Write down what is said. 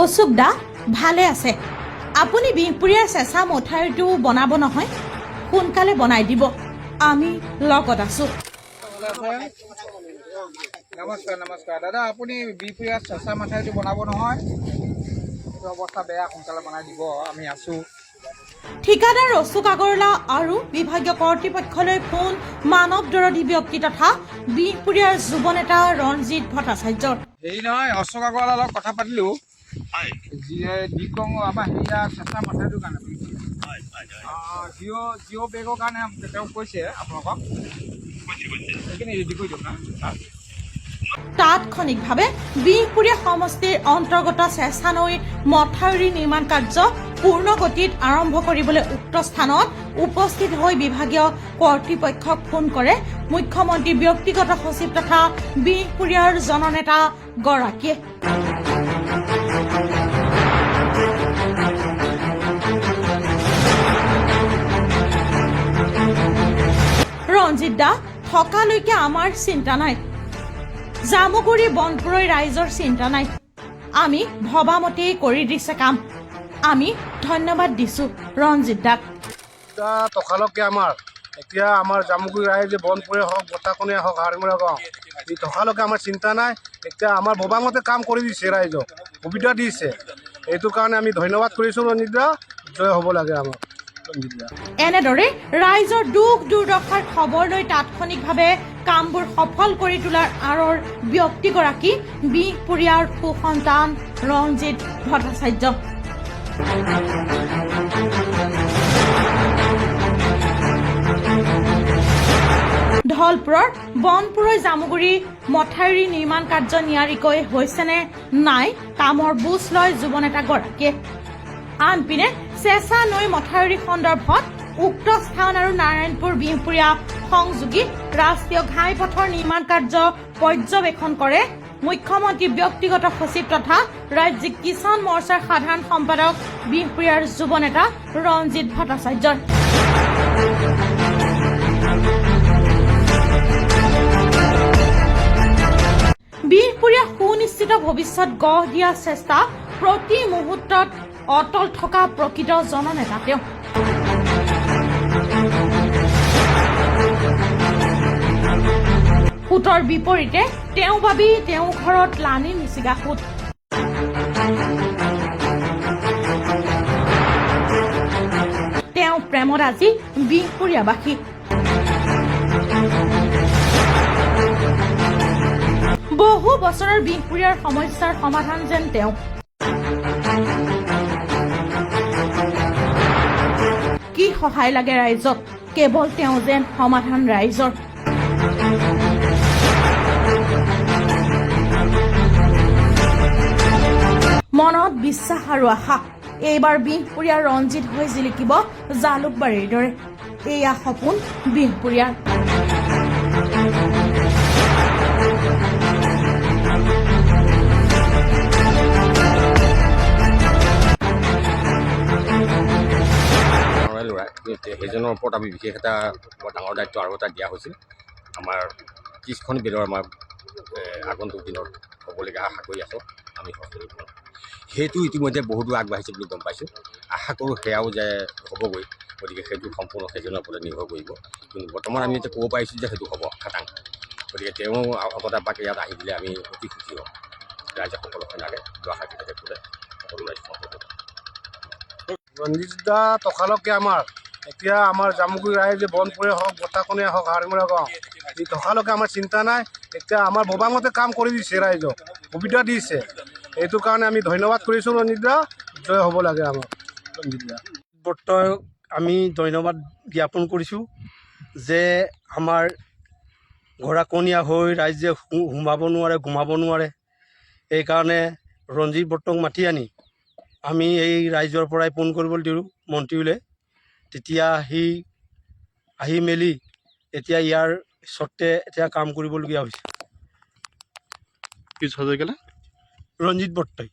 অশোক দা ভালে আছে আপুনি বিহপুৰীয়াৰ চেঁচা মঠাউৰিটো বনাব নহয় সোনকালে বনাই দিব আমি লগত আছো নমস্কাৰ নমস্কাৰ দাদা আপুনি বিহপুৰীয়াৰ চেঁচা মঠাউৰিটো বনাব নহয় এইটো অৱস্থা বেয়া সোনকালে বনাই দিব আমি আছো ঠিকাদাৰ অশোক আগৰৱালা আৰু বিভাগীয় কৰ্তৃপক্ষলৈ ফোন মানৱ দৰদী ব্যক্তি তথা বিহপুৰীয়াৰ যুৱ নেতা ৰঞ্জিত ভট্টাচাৰ্যৰ হেৰি নহয় অশোক আগৰৱালাৰ লগত কথা পাতিলোঁ দিকং আমাৰ হেৰিয়া চেঁচা মঠাউৰিটোৰ কাৰণে জিঅ' বেগৰ কাৰণে তেওঁ কৈছে আপোনালোকক সেইখিনি ৰেডি কৰি দিয়ক না তাৎক্ষণিকভাৱে বিহপুৰীয়া সমষ্টিৰ অন্তৰ্গত চেঁচা নৈৰ মঠাউৰি নিৰ্মাণ কাৰ্য পূৰ্ণ গতিত আৰম্ভ কৰিবলৈ উক্ত স্থানত উপস্থিত হৈ বিভাগীয় কৰ্তৃপক্ষক ফোন কৰে মুখ্যমন্ত্ৰীৰ ব্যক্তিগত সচিব তথা বিহপুৰীয়াৰ জননেতা গৰাকীয়ে ৰঞ্জিত দা থকালৈকে আমাৰ চিন্তা নাই জামুগুৰি বনপুৰৈ ৰাইজৰ চিন্তা নাই আমি ভবামতেই কৰি দিছে কাম আমি ধন্যবাদ দিছো ৰঞ্জিত দাক টকালৈকে এতিয়া আমাৰ জামুগুৰি ৰাইজে বনপুৰে হওক বটাকণীয়ে হওক হাৰমৰা গাঁও এই টকালৈকে আমাৰ চিন্তা নাই এতিয়া আমাৰ ভবামতে কাম কৰি দিছে ৰাইজক সুবিধা দিছে এইটো কাৰণে আমি ধন্যবাদ কৰিছোঁ ৰঞ্জিত দা জয় হ'ব লাগে আমাৰ এনেদৰে ৰাইজৰ দুখ দুৰ্দশাৰ খবৰ লৈ তাৎক্ষণিকভাৱে কামবোৰ সফল কৰি তোলাৰ আঁৰৰ ব্যক্তিগৰাকী বিহপুৰীয়াৰ সুসন্তান ৰঞ্জিত ভট্টাচাৰ্য ধলপুৰৰ বনপুৰৈ জামুগুৰি মঠাউৰি নিৰ্মাণ কাৰ্য নিয়াৰিকৈ হৈছেনে নাই কামৰ বুজ লয় যুৱ নেতাগৰাকীয়ে আনপিনে চেঁচা নৈ মঠাউৰি সন্দৰ্ভত উক্ত স্থান আৰু নাৰায়ণপুৰ বিহপুৰীয়া সংযোগী ৰাষ্ট্ৰীয় ঘাইপথৰ নিৰ্মাণ কাৰ্য পৰ্যবেক্ষণ কৰে মুখ্যমন্ত্ৰী ব্যক্তিগত সচিব তথা ৰাজ্যিক কিষাণ মৰ্চাৰ সাধাৰণ সম্পাদক বিহপুৰীয়াৰ যুৱ নেতা ৰঞ্জিত ভট্টাচাৰ্যই বিহপুৰীয়া সুনিশ্চিত ভৱিষ্যত গঢ় দিয়াৰ চেষ্টা প্ৰতি মুহূৰ্তত অটল থকা প্ৰকৃত জননেতা তেওঁ সুতৰ বিপৰীতে তেওঁ ভাবি তেওঁ ঘৰত লানি নিচিগা সুত তেওঁ প্ৰেমত আজি বিহপুৰীয়াবাসী বহু বছৰৰ বিহপুৰীয়াৰ সমস্যাৰ সমাধান যেন তেওঁ কি সহায় লাগে ৰাইজক কেৱল তেওঁ যেন সমাধান ৰাইজৰ মনত বিশ্বাস আৰু আশা এইবাৰ বিহপুৰীয়াৰ ৰঞ্জিত হৈ জিলিকিব জালুকবাৰীৰ দৰে এয়া সপোন বিহপুৰীয়াৰ সেইজনৰ ওপৰত আমি বিশেষ এটা বৰ ডাঙৰ দায়িত্ব আৰু এটা দিয়া হৈছিল আমাৰ 30খন বিলৰ আমাৰ আগন্তুক দিনত হ'বলগীয়া আশা কৰি আছোঁ আমি সকলোৱে সেইটো ইতিমধ্যে বহুতো আগবাঢ়িছে বুলি গম পাইছোঁ আশা কৰোঁ সেয়াও যে হ'বগৈ গতিকে সেইটো সম্পূৰ্ণ সেইজনৰ ওপৰত নিৰ্ভৰ কৰিব কিন্তু বৰ্তমান আমি এতিয়া ক'ব পাৰিছোঁ যে সেইটো হ'ব খাটাং গতিকে তেওঁ আগতে এপাক ইয়াত আহি দিলে আমি অতি সুখী হ'ম ৰাইজে সকলোকে লাগে দুআষাৰ ভিতৰতে ক'লে সকলো ৰাইজ ৰঞ্জিত দা টকালৈকে এতিয়া আমাৰ জামুগুৰি ৰাইজে বনপুৰে হওক বটাকণীয়ে হওক হাৰমৰা গাঁও এই টকালৈকে আমাৰ চিন্তা নাই এতিয়া আমাৰ ভবামতে কাম কৰি দিছে ৰাইজক সুবিধা দিছে এইটো কাৰণে আমি ধন্যবাদ কৰিছোঁ ৰঞ্জিত দা জয় হ'ব লাগে আমাৰ ৰঞ্জিত দা বৰ্তমান আমি ধন্যবাদ জ্ঞাপন কৰিছোঁ যে আমাৰ গৰাকণীয়া হৈ ৰাইজে সোমাব নোৱাৰে ঘুমাব নোৱাৰে এইকাৰণে ৰঞ্জিত বৰ্তক মাতি আনি আমি এই ৰাইজৰ পৰাই ফোন কৰিবলৈ দিলোঁ মন্ত্ৰীলৈ তেতিয়া আহি মেলি এতিয়া ইয়াৰ স্বত্তে এতিয়া কাম কৰিবলগীয়া হৈছে কি সহায় কৰিলে ৰঞ্জিত বৰ্তই